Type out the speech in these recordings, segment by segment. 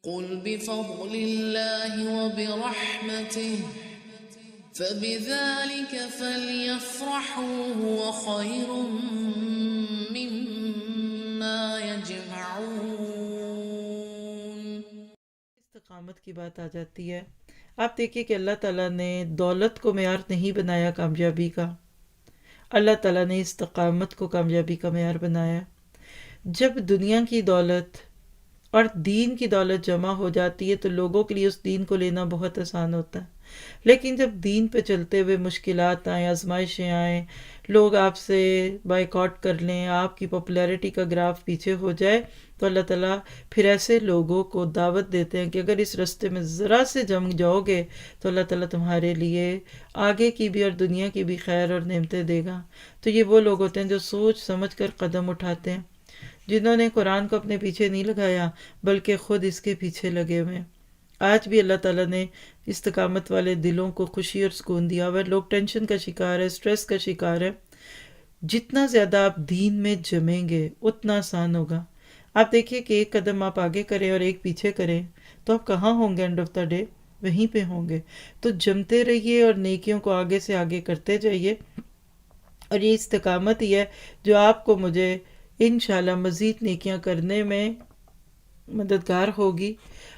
قل بفضل الله وبرحمته فبذلك فليفرحوا هو خير مما يجمعون۔ استقامت کی بات آ جاتی ہے۔ آپ دیکھیے کہ اللہ تعالیٰ نے دولت کو معیار نہیں بنایا کامیابی کا، اللہ تعالیٰ نے استقامت کو کامیابی کا معیار بنایا۔ جب دنیا کی دولت اور دین کی دولت جمع ہو جاتی ہے تو لوگوں کے لیے اس دین کو لینا بہت آسان ہوتا ہے، لیکن جب دین پہ چلتے ہوئے مشکلات آئیں، آزمائشیں آئیں، لوگ آپ سے بائیکاٹ کر لیں، آپ کی پاپولیرٹی کا گراف پیچھے ہو جائے، تو اللہ تعالیٰ پھر ایسے لوگوں کو دعوت دیتے ہیں کہ اگر اس رستے میں ذرا سے جم جاؤ گے تو اللہ تعالیٰ تمہارے لیے آگے کی بھی اور دنیا کی بھی خیر اور نعمتیں دے گا۔ تو یہ وہ لوگ ہوتے ہیں جو سوچ سمجھ کر قدم اٹھاتے ہیں، جنہوں نے قرآن کو اپنے پیچھے نہیں لگایا بلکہ خود اس کے پیچھے لگے ہوئے ہیں۔ آج بھی اللہ تعالیٰ نے استقامت والے دلوں کو خوشی اور سکون دیا ہوا ہے۔ لوگ ٹینشن کا شکار ہے، سٹریس کا شکار ہے۔ جتنا زیادہ آپ دین میں جمیں گے اتنا آسان ہوگا۔ آپ دیکھیے کہ ایک قدم آپ آگے کریں اور ایک پیچھے کریں تو آپ کہاں ہوں گے؟ اینڈ آف دا ڈے وہیں پہ ہوں گے۔ تو جمتے رہیے اور نیکیوں کو آگے سے آگے کرتے جائیے، اور یہ استقامت ہی ہے جو آپ کو مجھے انشاءاللہ مزید نیکیاں کرنے میں مددگار ہوگی۔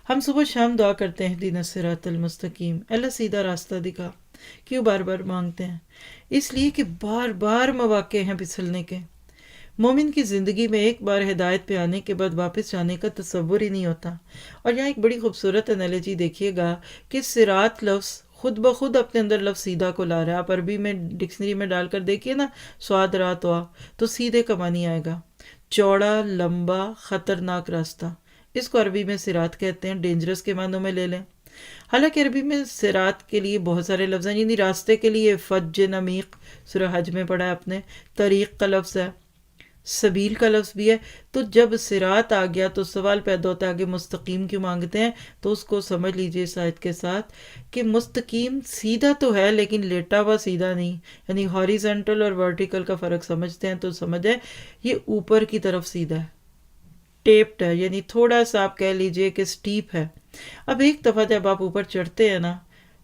ہم صبح شام دعا کرتے ہیں اہدنا الصراط المستقیم، اللہ سیدھا راستہ دکھا۔ کیوں بار بار مانگتے ہیں؟ اس لیے کہ بار بار مواقع ہیں پھسلنے کے۔ مومن کی زندگی میں ایک بار ہدایت پہ آنے کے بعد واپس جانے کا تصور ہی نہیں ہوتا۔ اور یہاں ایک بڑی خوبصورت انالوجی دیکھیے گا کہ صراط لفظ خود بخود اپنے اندر لفظ سیدھا کو لا رہا ہے۔ آپ عربی میں ڈکشنری میں ڈال کر دیکھیے نا، سواد رات وا، تو سیدھے کا معنی آئے گا، چوڑا، لمبا، خطرناک راستہ۔ اس کو عربی میں صراط کہتے ہیں، ڈینجرس کے معنوں میں لے لیں۔ حالانکہ عربی میں صراط کے لیے بہت سارے لفظ ہیں، یعنی راستے کے لیے فج نمیق سورہ حج میں پڑھا ہے آپ نے، طریق کا لفظ ہے، سبیل کا لفظ بھی ہے۔ تو جب صراط آ گیا تو سوال پیدا ہوتا ہے کہ مستقیم کیوں مانگتے ہیں؟ تو اس کو سمجھ لیجئے اس آیت کے ساتھ کہ مستقیم سیدھا تو ہے لیکن لیٹا ہوا سیدھا نہیں، یعنی ہاریزنٹل اور ورٹیکل کا فرق سمجھتے ہیں تو سمجھے یہ اوپر کی طرف سیدھا ہے، ٹیپڈ ہے، یعنی تھوڑا سا آپ کہہ لیجئے کہ سٹیپ ہے۔ اب ایک دفعہ جب آپ اوپر چڑھتے ہیں نا،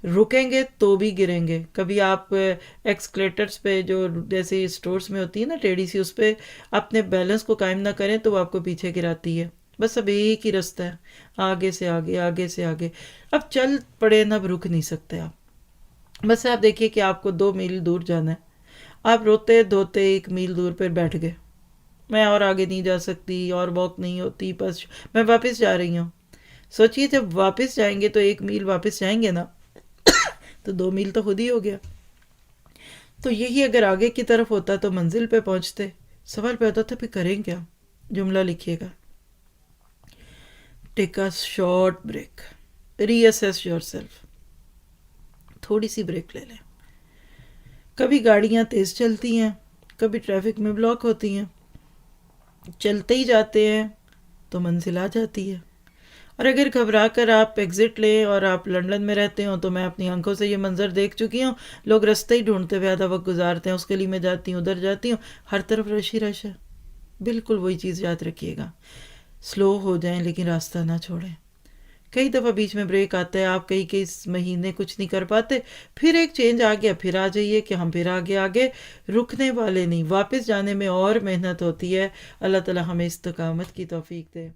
رکیں گے تو بھی گریں گے۔ کبھی آپ ایکسکلیٹرز پہ جو جیسے اسٹورز میں ہوتی ہے نا ٹیڑھی سی، اس پہ اپنے بیلنس کو قائم نہ کریں تو وہ آپ کو پیچھے گراتی ہے۔ بس اب ایک ہی رستہ ہے، آگے سے آگے، آگے سے آگے۔ اب چل پڑے نا، اب رک نہیں سکتے آپ۔ بس آپ دیکھیے کہ آپ کو 2 میل دور جانا ہے، آپ روتے دھوتے 1 میل دور پہ بیٹھ گئے، میں اور آگے نہیں جا سکتی اور واک نہیں ہوتی، بس میں واپس جا رہی ہوں۔ سوچئے جب واپس جائیں گے تو 1 میل واپس جائیں گے نا، تو 2 میل تو خود ہی ہو گیا۔ تو یہی اگر آگے کی طرف ہوتا تو منزل پہ پہنچتے۔ سوال پیدا ہوتا پھر کریں کیا؟ جملہ لکھیے گا، take a short break, reassess yourself, تھوڑی سی بریک لے لیں۔ کبھی گاڑیاں تیز چلتی ہیں، کبھی ٹریفک میں بلاک ہوتی ہیں، چلتے ہی جاتے ہیں تو منزل آ جاتی ہے۔ اور اگر گھبرا کر آپ ایگزٹ لیں، اور آپ لندن میں رہتے ہوں تو میں اپنی آنکھوں سے یہ منظر دیکھ چکی ہوں، لوگ رستے ہی ڈھونڈتے ہوئے آدھا وقت گزارتے ہیں، اس گلی میں جاتی ہوں، ادھر جاتی ہوں، ہر طرف رش ہی رش ہے۔ بالکل وہی چیز یاد رکھیے گا، سلو ہو جائیں لیکن راستہ نہ چھوڑیں۔ کئی دفعہ بیچ میں بریک آتا ہے، آپ کئی مہینے کچھ نہیں کر پاتے، پھر ایک چینج آ گیا، پھر آ جائیے کہ ہم پھر آگے رکنے والے نہیں، واپس جانے میں اور محنت ہوتی ہے۔ اللہ تعالی ہمیں استقامت کی توفیق دے۔